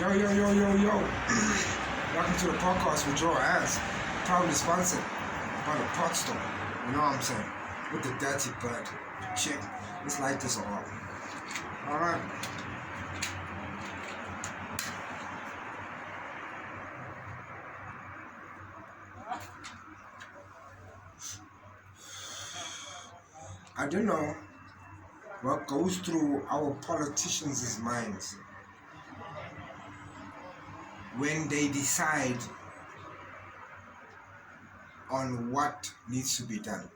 Yo, yo, yo, yo, yo. Welcome to the podcast with Joe Ass. Proudly sponsored by the Pot Store. You know what I'm saying? With the dirty bird. Chick. Let's light this all up. Alright. I don't know what goes through our politicians' minds when they decide on what needs to be done.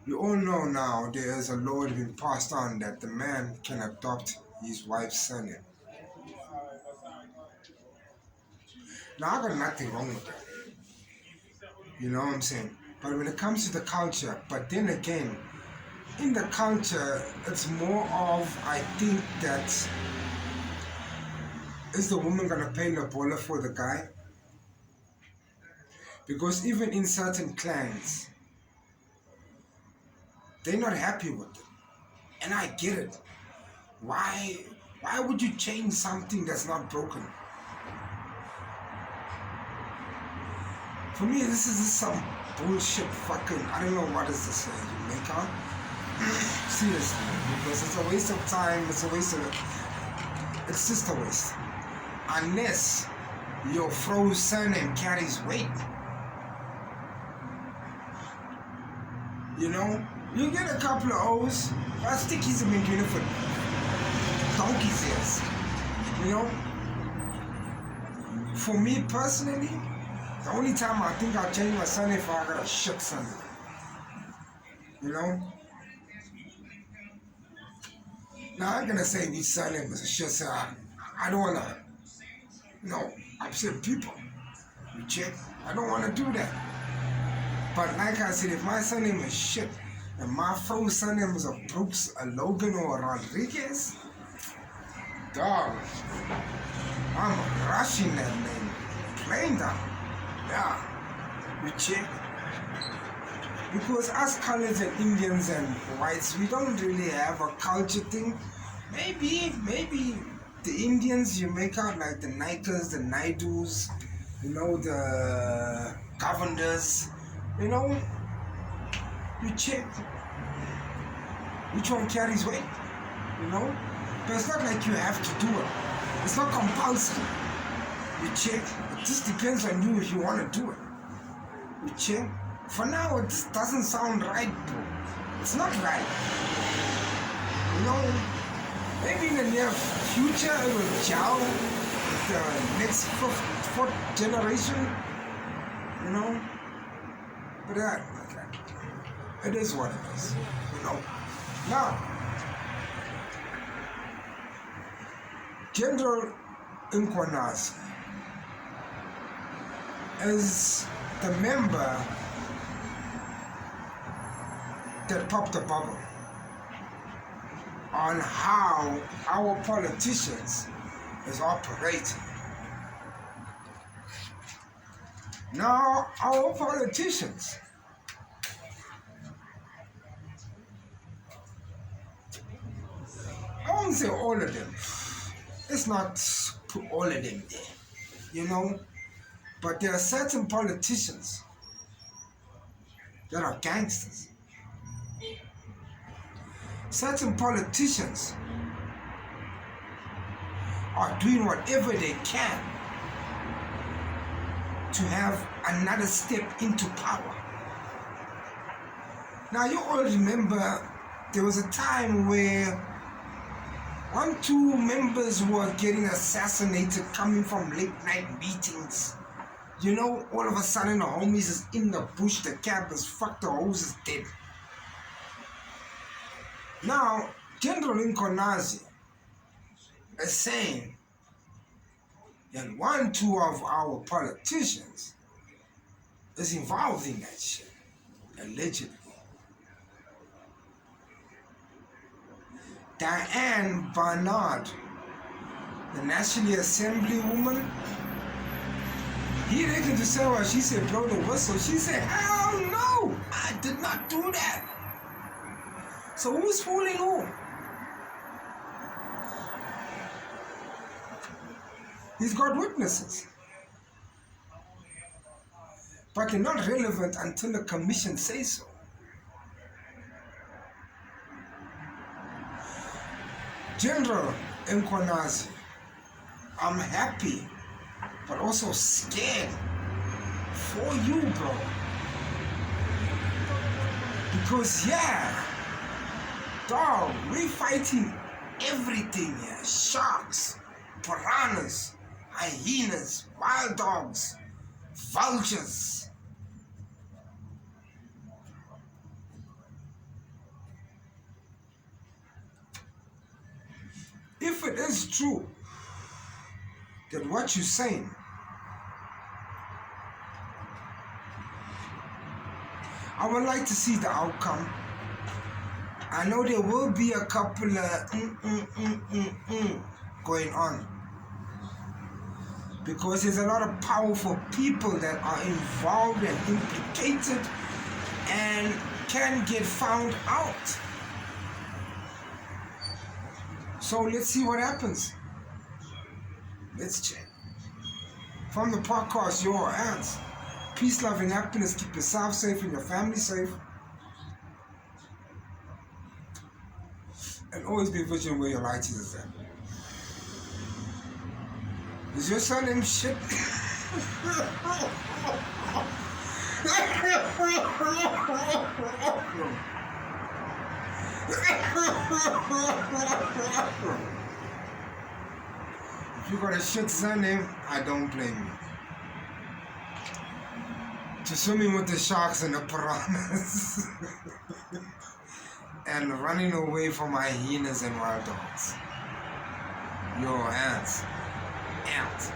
You all know now there is a law that has been passed on that the man can adopt his wife's surname. Now I got nothing wrong with that. You know what I'm saying? But when it comes to the culture, but then again, in the culture, it's more of, I think that, is the woman gonna pay the baller for the guy? Because even in certain clans, they're not happy with it. And I get it. Why would you change something that's not broken? For me, this is just some bullshit fucking, I don't know what is this, Jamaica? Seriously, because it's a waste of time, it's just a waste. Unless your fro's surname carries weight. You know? You get a couple of O's, I think he's a making for donkey's ears. You know? For me personally, the only time I think I'll change my surname if I got a shit surname. You know? Now I'm gonna say his surname is a shit surname. I don't wanna, upset people. You check? I don't wanna do that. But like I said, if my surname is shit, and my first surname is a Brooks, a Logan, or a Rodriguez, dog, I'm rushing that name. Plain down. Yeah. You check? Because us colors and Indians and whites, we don't really have a culture thing. Maybe the Indians, you make out like the Nikers, the Naidus, the Governors, you check which one carries weight, but it's not like you have to do it. It's not compulsory. You check, it just depends on you if you want to do it. You check. For now, it just doesn't sound right, bro. It's not right. Maybe in the near future it will gel with the next fourth generation, But it is what it is, Now, General Nkosazana is the member that popped the bubble on how our politicians is operating. Now, our politicians, I won't say all of them. Let's not put all of them there, But there are certain politicians that are gangsters. Certain politicians are doing whatever they can to have another step into power. Now you all remember there was a time where 2 members were getting assassinated coming from late night meetings. All of a sudden the homies is in the bush, the cab is fucked, the hose is dead. Now, General Nkosazana is saying that 2 of our politicians is involved in that shit, allegedly. Diane Bernard, the National Assembly woman, he reckoned to say what she said, blow the whistle. She said, hell no, I did not do that. So who's fooling who? He's got witnesses. But they're not relevant until the commission says so. General Nkonazi, I'm happy, but also scared for you, bro. Because, yeah, dog, we fighting everything here. Sharks, piranhas, hyenas, wild dogs, vultures. If it is true that what you're saying, I would like to see the outcome. I know there will be a couple of going on, because there's a lot of powerful people that are involved and implicated and can get found out. So let's see what happens. Let's check. From the podcast, your hands. Peace, love, and happiness. Keep yourself safe and your family safe. And always be vigilant where your light is at. Is your surname shit? If you got a shit surname, I don't blame you. To swimming with the sharks and the piranhas and running away from hyenas and wild dogs. Your ants. Ant.